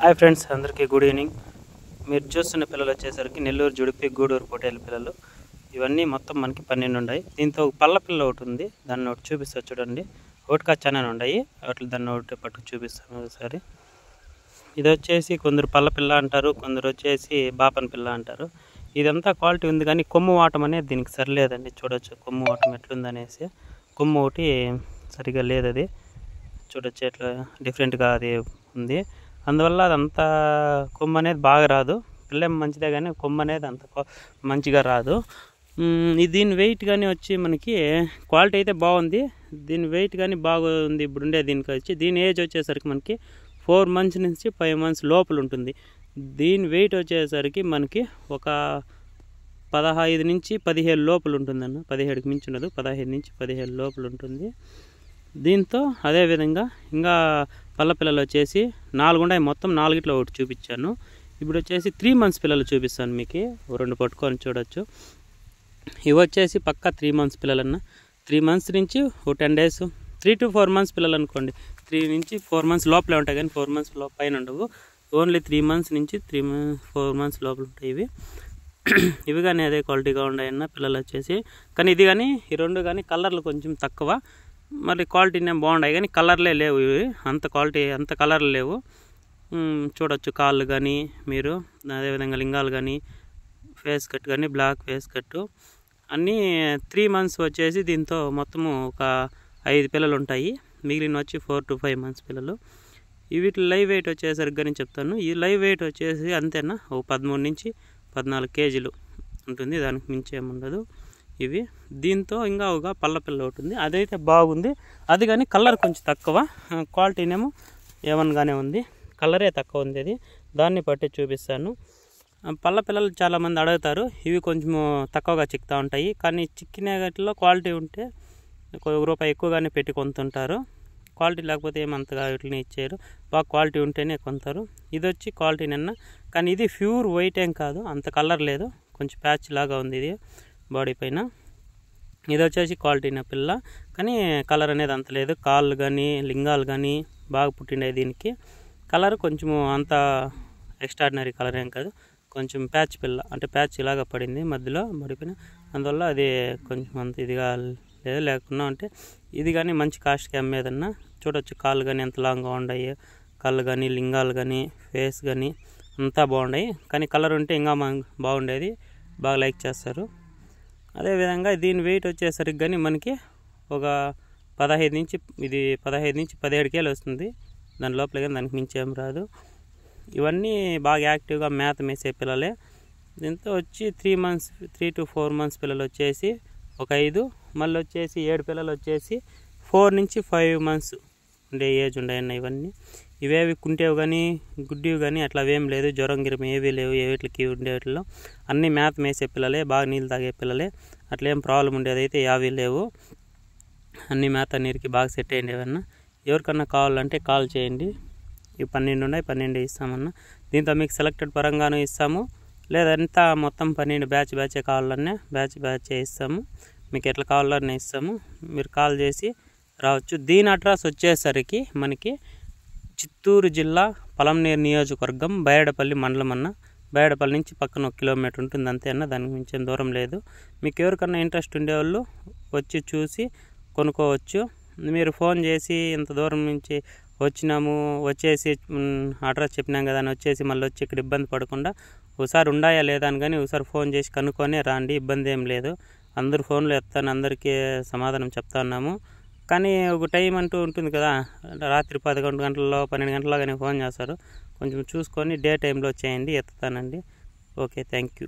Hi friends, అందరికీ good evening. మీరు చూస్తున్న పిల్లలు వచ్చేసరికి నెల్లూరు జుడిపి గూడూరు పొటేలు పిల్లలు. ఇవన్నీ మొత్తం మనకి 12 ఉన్నాయి. దీంతో ఒక పళ్ళ పిల్ల ఒకటి ఉంది, దాన్ని ఒకటి చూపిస్తా చూడండి. ఒకటి కచ్చానని ఉన్నాయి వాటి, దాన్ని ఒకటి పట్టుకు చూపిస్తాను ఒకసారి. ఇది వచ్చేసి కొందరు పళ్ళ పిల్ల అంటారు, కొందరు వచ్చేసి బాపన పిల్ల అంటారు. ఇదంతా క్వాలిటీ ఉంది, కానీ కొమ్ము వాటం అనేది దీనికి సరిలేదండి. చూడొచ్చు కొమ్ము వాటం ఎట్లుందనేసి. కొమ్ము ఒకటి సరిగా లేదు, అది చూడొచ్చు ఎట్లా డిఫరెంట్గా అది ఉంది. అందువల్ల అదంతా కొమ్ము అనేది బాగా రాదు. పిల్ల మంచిదే కానీ కొమ్ము అనేది అంత మంచిగా రాదు. దీని వెయిట్ కానీ వచ్చి మనకి క్వాలిటీ అయితే బాగుంది, దీని వెయిట్ కానీ బాగుంది. ఇప్పుడు ఉండే దీనికి వచ్చి దీని ఏజ్ వచ్చేసరికి మనకి 4 months నుంచి 5 months లోపల ఉంటుంది. దీని వెయిట్ వచ్చేసరికి మనకి ఒక 15 నుంచి 17 లోపల ఉంటుందన్న. 17కి మించి ఉండదు, 15 నుంచి 17 లోపల ఉంటుంది. దీంతో అదేవిధంగా ఇంకా పళ్ళ పిల్లలు వచ్చేసి 4 ఉన్నాయి, మొత్తం 4గిట్లో ఒకటి చూపించాను. ఇప్పుడు వచ్చేసి 3 months పిల్లలు చూపిస్తాను మీకు, 2 పట్టుకొని చూడొచ్చు. ఇవి వచ్చేసి పక్కా 3 months పిల్లలన్న. 3 months నుంచి ఒక 10 days, 3 to 4 months పిల్లలు అనుకోండి. 3 నుంచి 4 months లోపలే ఉంటాయి, కానీ 4 months పైన ఉండవు. ఓన్లీ 3 months నుంచి 4 months లోపల ఉంటాయి ఇవి. ఇవి కానీ అదే క్వాలిటీగా ఉన్నాయన్న పిల్లలు వచ్చేసి. కానీ ఇది కానీ ఈ 2 కానీ కలర్లు కొంచెం తక్కువ, మరి క్వాలిటీనే బాగున్నాయి, కానీ కలర్లే లేవు ఇవి. అంత క్వాలిటీ అంత కలర్లు లేవు. చూడొచ్చు కాళ్ళు కానీ మీరు, అదేవిధంగా లింగాలు కానీ, ఫేస్ కట్ కానీ, బ్లాక్ ఫేస్ కట్టు అన్నీ. 3 months వచ్చేసి దీంతో మొత్తము ఒక 5 పిల్లలు ఉంటాయి, మిగిలిన వచ్చి 4 to 5 months పిల్లలు. వీటి లైవ్ వెయిట్ వచ్చేసరికి కానీ చెప్తాను. ఈ లైవ్ వెయిట్ వచ్చేసి అంతేనా, ఒక 13 నుంచి 14 kgs ఉంటుంది, దానికి మించి ఏముండదు ఇవి. దీంతో ఇంకా ఒక పళ్ళ పిల్ల ఉంటుంది, అదైతే బాగుంది. అది కానీ కలర్ కొంచెం తక్కువ, క్వాలిటీనేమో ఏమనగానే ఉంది, కలరే తక్కువ ఉంది. అది దాన్ని పట్టి చూపిస్తాను. పళ్ళ పిల్లలు చాలామంది అడుగుతారు, ఇవి కొంచెము తక్కువగా చిక్కుతూ ఉంటాయి, కానీ చిక్కిన గట్లో క్వాలిటీ ఉంటే ₹1 ఎక్కువగానే పెట్టి కొంటుంటారు. క్వాలిటీ లేకపోతే ఏమంతగా వీటిని ఇచ్చారు, బాగా క్వాలిటీ ఉంటేనే కొంటారు. ఇది వచ్చి క్వాలిటీ నిన్న, కానీ ఇది ప్యూర్ వైట్ ఏం కాదు, అంత కలర్ లేదు, కొంచెం ప్యాచ్ లాగా ఉంది ఇది బాడీ పైన. ఇది వచ్చేసి క్వాలిటీన పిల్ల, కానీ కలర్ అనేది అంత లేదు. కాళ్ళు కానీ లింగాలు కానీ బాగా పుట్టిండే దీనికి. కలర్ కొంచెము అంత ఎక్స్ట్రాడినరీ కలర్ ఏం కాదు, కొంచెం ప్యాచ్ పిల్ల, అంటే ప్యాచ్ ఇలాగా పడింది మధ్యలో పడిపోయిన, అందువల్ల అది కొంచెం అంత ఇదిగా లేదు. లేకున్నా అంటే ఇది కానీ మంచి కాస్ట్కి అమ్మేదన్నా. చూడొచ్చు కాళ్ళు కానీ ఎంత లాంగ్గా ఉన్నాయి, కళ్ళు కానీ లింగాలు కానీ ఫేస్ కానీ అంతా బాగున్నాయి, కానీ కలర్ ఉంటే ఇంకా బాగుండేది, బాగా లైక్ చేస్తారు. అదేవిధంగా దీని వెయిట్ వచ్చేసరికి కానీ మనకి ఒక 15 నుంచి 17 kg వస్తుంది, దాని లోపల కానీ దానికి మించి ఏం రాదు. ఇవన్నీ బాగా యాక్టివ్గా మేత మేసే పిల్లలే. దీంతో వచ్చి 3 to 4 months పిల్లలు వచ్చేసి ఒక 5, మళ్ళీ వచ్చేసి 7 పిల్లలు వచ్చేసి 4 నుంచి 5 months ఉండే ఏజ్ ఉన్నాయన్న. ఇవన్నీ ఇవేవి కుంటేవి కానీ గుడ్డివి కానీ అట్లా అవేం లేదు, జ్వరం గిరం ఏవీ లేవు. వీటికి ఉండేట్లో అన్నీ మేత మేసే పిల్లలే, బాగా నీళ్ళు తాగే పిల్లలే, అట్లా ఏం ప్రాబ్లం ఉండేది అయితే యావీ లేవు. అన్నీ మేత నీరుకి బాగా సెట్ అయ్యింది. ఏమన్నా ఎవరికన్నా కావాలంటే కాల్ చేయండి. ఇవి 12 ఉన్నాయి, 12 ఇస్తామన్నా. దీంతో మీకు సెలెక్టెడ్ పరంగానూ ఇస్తాము, లేదంతా మొత్తం 12 బ్యాచే కావాలన్నా బ్యాచే ఇస్తాము. మీకు ఎట్లా కావాలన్నా ఇస్తాము, మీరు కాల్ చేసి రావచ్చు. దీని అడ్రస్ వచ్చేసరికి మనకి చిత్తూరు జిల్లా పలంనేరు నియోజకవర్గం బైరడపల్లి మండలం అన్న. బైరడపల్లి నుంచి పక్కన 1 kilometer ఉంటుంది అంతే అన్న, దానికి మించిన దూరం లేదు. మీకు ఎవరికన్నా ఇంట్రెస్ట్ ఉండేవాళ్ళు వచ్చి చూసి కొనుక్కోవచ్చు. మీరు ఫోన్ చేసి ఇంత దూరం నుంచి వచ్చినాము, వచ్చేసి అడ్రస్ చెప్పినాం కదా అని వచ్చేసి మళ్ళీ వచ్చి ఇక్కడ ఇబ్బంది పడకుండా ఒకసారి ఉండాయా లేదా అని కానీ ఒకసారి ఫోన్ చేసి కనుక్కొని రాండి, ఇబ్బంది ఏం లేదు. అందరు ఫోన్లో ఎత్తాను, అందరికీ సమాధానం చెప్తా ఉన్నాము. కానీ ఒక టైం అంటూ ఉంటుంది కదా, రాత్రి 11 గంటల్లో 12 గంటల్లో కానీ ఫోన్ చేస్తారు, కొంచెం చూసుకొని డే టైంలో చేయండి, ఎత్తుతానండి. Okay, thank you.